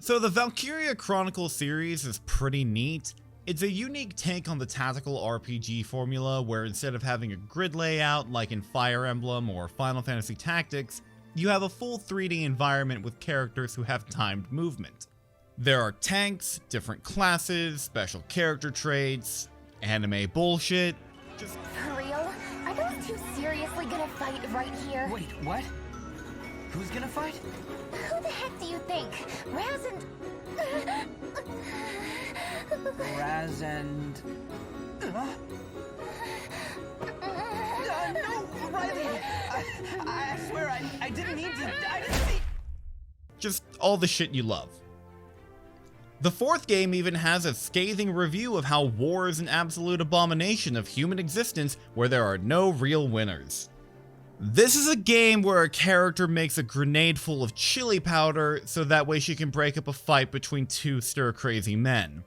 So the Valkyria Chronicles series is pretty neat. It's a unique take on the tactical RPG formula where instead of having a grid layout like in Fire Emblem or Final Fantasy Tactics, you have a full 3D environment with characters who have timed movement. There are tanks, different classes, special character traits, anime bullshit. Just For real? Are those two seriously gonna fight right here? Wait, what? Who's gonna fight? Who the heck do you think? Raz and... Raz and... no, Riley! I swear I didn't mean to... I didn't mean... Just all the shit you love. The fourth game even has a scathing review of how war is an absolute abomination of human existence where there are no real winners. This is a game where a character makes a grenade full of chili powder so that way she can break up a fight between two stir-crazy men.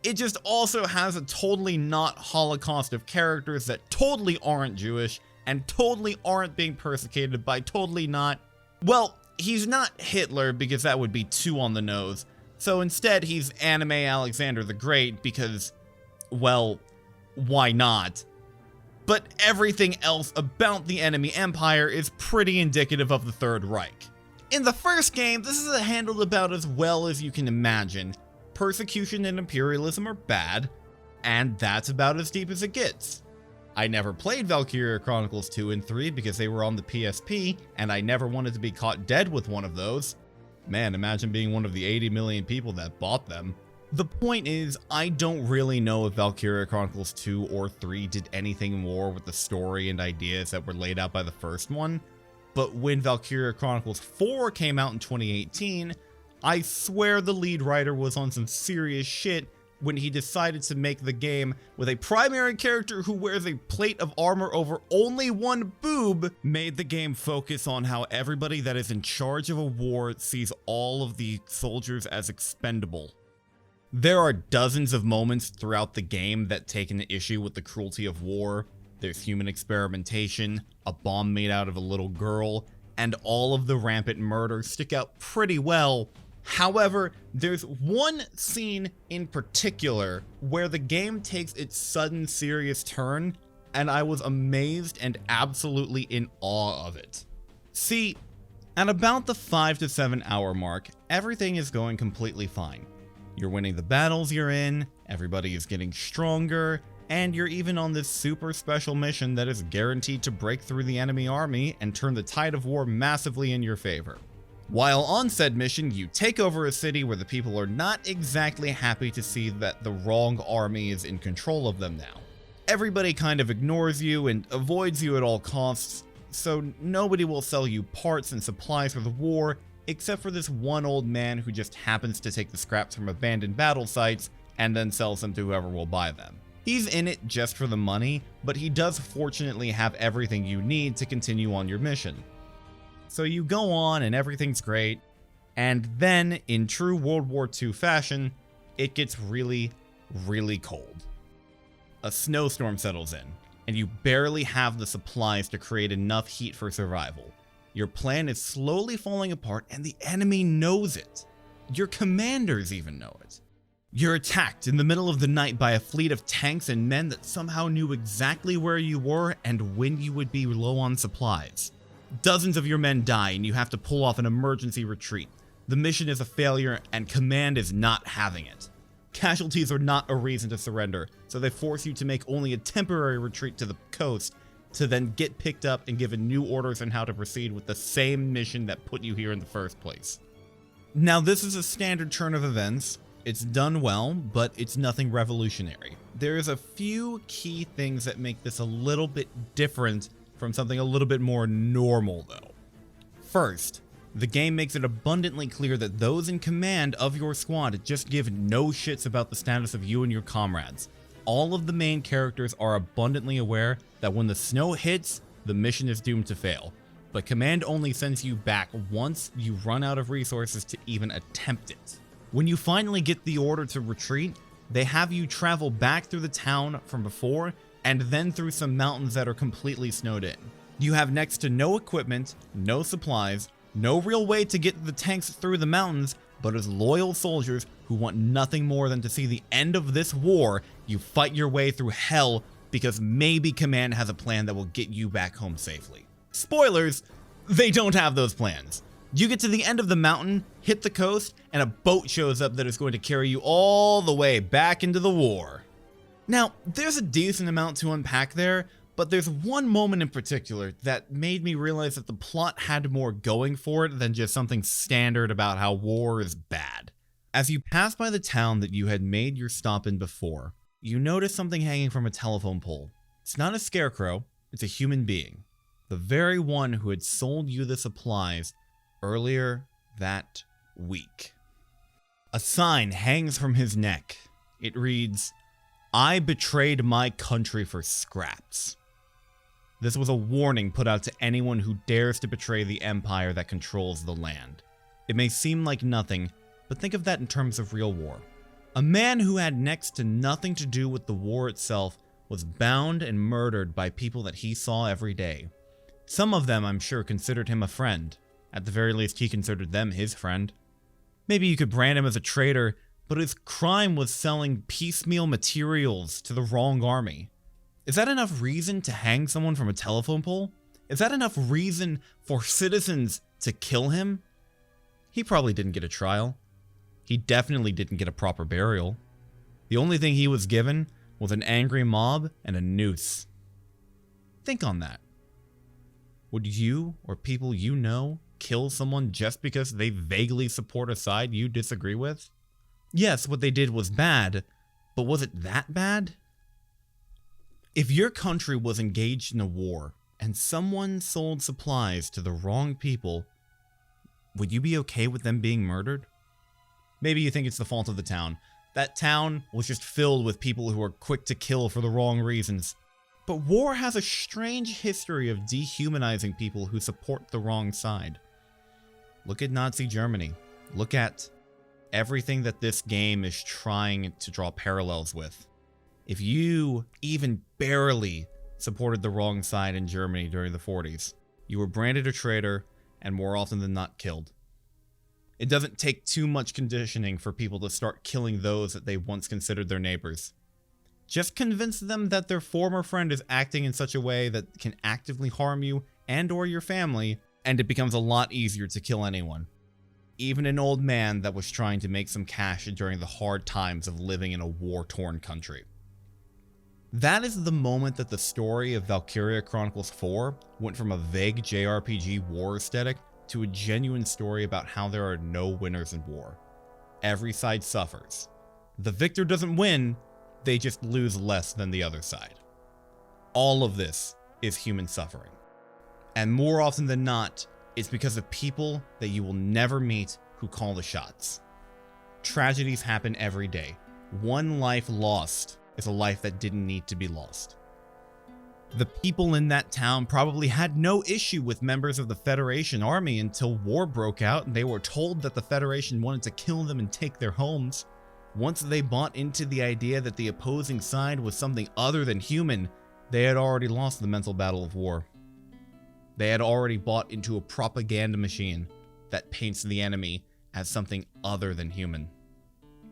It just also has a totally not Holocaust of characters that totally aren't Jewish and totally aren't being persecuted by totally not... Well, he's not Hitler because that would be too on the nose, so instead he's anime Alexander the Great because, well, why not? But everything else about the enemy empire is pretty indicative of the Third Reich. In the first game, this is handled about as well as you can imagine. Persecution and imperialism are bad, and that's about as deep as it gets. I never played Valkyria Chronicles 2 and 3 because they were on the PSP, and I never wanted to be caught dead with one of those. Man, imagine being one of the 80 million people that bought them. The point is, I don't really know if Valkyria Chronicles 2 or 3 did anything more with the story and ideas that were laid out by the first one, but when Valkyria Chronicles 4 came out in 2018, I swear the lead writer was on some serious shit when he decided to make the game with a primary character who wears a plate of armor over only one boob, made the game focus on how everybody that is in charge of a war sees all of the soldiers as expendable. There are dozens of moments throughout the game that take an issue with the cruelty of war. There's human experimentation, a bomb made out of a little girl, and all of the rampant murder stick out pretty well. However, there's one scene in particular where the game takes its sudden serious turn, and I was amazed and absolutely in awe of it. See, at about the 5 to 7 hour mark, everything is going completely fine. You're winning the battles you're in, everybody is getting stronger, and you're even on this super special mission that is guaranteed to break through the enemy army and turn the tide of war massively in your favor. While on said mission, you take over a city where the people are not exactly happy to see that the wrong army is in control of them now. Everybody kind of ignores you and avoids you at all costs, so nobody will sell you parts and supplies for the war, except for this one old man who just happens to take the scraps from abandoned battle sites and then sells them to whoever will buy them. He's in it just for the money, but he does fortunately have everything you need to continue on your mission. So you go on and everything's great, and then, in true World War II fashion, it gets really, really cold. A snowstorm settles in, and you barely have the supplies to create enough heat for survival. Your plan is slowly falling apart, and the enemy knows it. Your commanders even know it. You're attacked in the middle of the night by a fleet of tanks and men that somehow knew exactly where you were and when you would be low on supplies. Dozens of your men die and you have to pull off an emergency retreat. The mission is a failure and command is not having it. Casualties are not a reason to surrender, so they force you to make only a temporary retreat to the coast to then get picked up and given new orders on how to proceed with the same mission that put you here in the first place. Now, this is a standard turn of events. It's done well, but it's nothing revolutionary. There's a few key things that make this a little bit different from something a little bit more normal though. First, the game makes it abundantly clear that those in command of your squad just give no shits about the status of you and your comrades. All of the main characters are abundantly aware that when the snow hits, the mission is doomed to fail, but command only sends you back once you run out of resources to even attempt it. When you finally get the order to retreat, they have you travel back through the town from before and then through some mountains that are completely snowed in. You have next to no equipment, no supplies, no real way to get the tanks through the mountains, but as loyal soldiers who want nothing more than to see the end of this war, you fight your way through hell because maybe Command has a plan that will get you back home safely. Spoilers, they don't have those plans. You get to the end of the mountain, hit the coast, and a boat shows up that is going to carry you all the way back into the war. Now, there's a decent amount to unpack there, but there's one moment in particular that made me realize that the plot had more going for it than just something standard about how war is bad. As you pass by the town that you had made your stop in before, you notice something hanging from a telephone pole. It's not a scarecrow, it's a human being. The very one who had sold you the supplies earlier that week. A sign hangs from his neck. It reads, "I betrayed my country for scraps." This was a warning put out to anyone who dares to betray the empire that controls the land. It may seem like nothing, but think of that in terms of real war. A man who had next to nothing to do with the war itself was bound and murdered by people that he saw every day. Some of them, I'm sure, considered him a friend. At the very least, he considered them his friend. Maybe you could brand him as a traitor, but his crime was selling piecemeal materials to the wrong army. Is that enough reason to hang someone from a telephone pole? Is that enough reason for citizens to kill him? He probably didn't get a trial. He definitely didn't get a proper burial. The only thing he was given was an angry mob and a noose. Think on that. Would you, or people you know, kill someone just because they vaguely support a side you disagree with? Yes, what they did was bad, but was it that bad? If your country was engaged in a war and someone sold supplies to the wrong people, would you be okay with them being murdered? Maybe you think it's the fault of the town. That town was just filled with people who are quick to kill for the wrong reasons. But war has a strange history of dehumanizing people who support the wrong side. Look at Nazi Germany. Look at everything that this game is trying to draw parallels with. If you even barely supported the wrong side in Germany during the 40s, you were branded a traitor and more often than not killed. It doesn't take too much conditioning for people to start killing those that they once considered their neighbors. Just convince them that their former friend is acting in such a way that can actively harm you and or your family, and it becomes a lot easier to kill anyone. Even an old man that was trying to make some cash during the hard times of living in a war-torn country. That is the moment that the story of Valkyria Chronicles 4 went from a vague JRPG war aesthetic to a genuine story about how there are no winners in war. Every side suffers. The victor doesn't win, they just lose less than the other side. All of this is human suffering. And more often than not, it's because of people that you will never meet who call the shots. Tragedies happen every day. One life lost is a life that didn't need to be lost. The people in that town probably had no issue with members of the Federation army until war broke out and they were told that the Federation wanted to kill them and take their homes. Once they bought into the idea that the opposing side was something other than human, they had already lost the mental battle of war. They had already bought into a propaganda machine that paints the enemy as something other than human.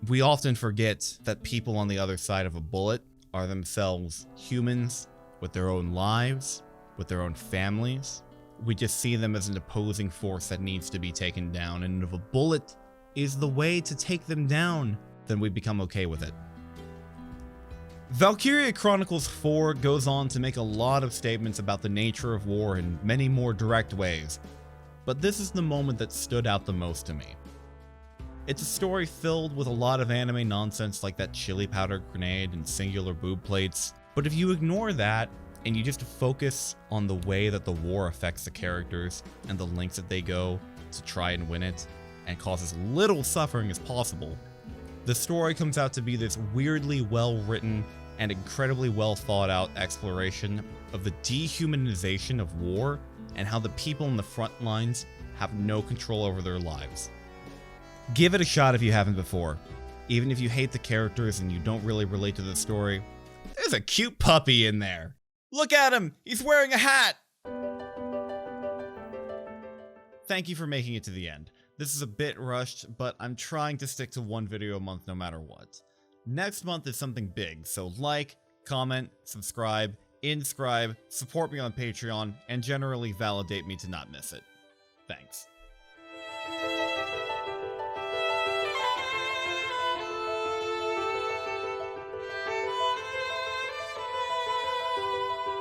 We often forget that people on the other side of a bullet are themselves humans with their own lives, with their own families. We just see them as an opposing force that needs to be taken down, and if a bullet is the way to take them down, then we become okay with it. Valkyria Chronicles 4 goes on to make a lot of statements about the nature of war in many more direct ways, but this is the moment that stood out the most to me. It's a story filled with a lot of anime nonsense like that chili powder grenade and singular boob plates, but if you ignore that and you just focus on the way that the war affects the characters and the lengths that they go to try and win it and cause as little suffering as possible, the story comes out to be this weirdly well-written and incredibly well thought out exploration of the dehumanization of war and how the people in the front lines have no control over their lives. Give it a shot if you haven't before. Even if you hate the characters and you don't really relate to the story, there's a cute puppy in there. Look at him! He's wearing a hat! Thank you for making it to the end. This is a bit rushed, but I'm trying to stick to one video a month no matter what. Next month is something big, so like, comment, subscribe, inscribe, support me on Patreon, and generally validate me to not miss it. Thanks.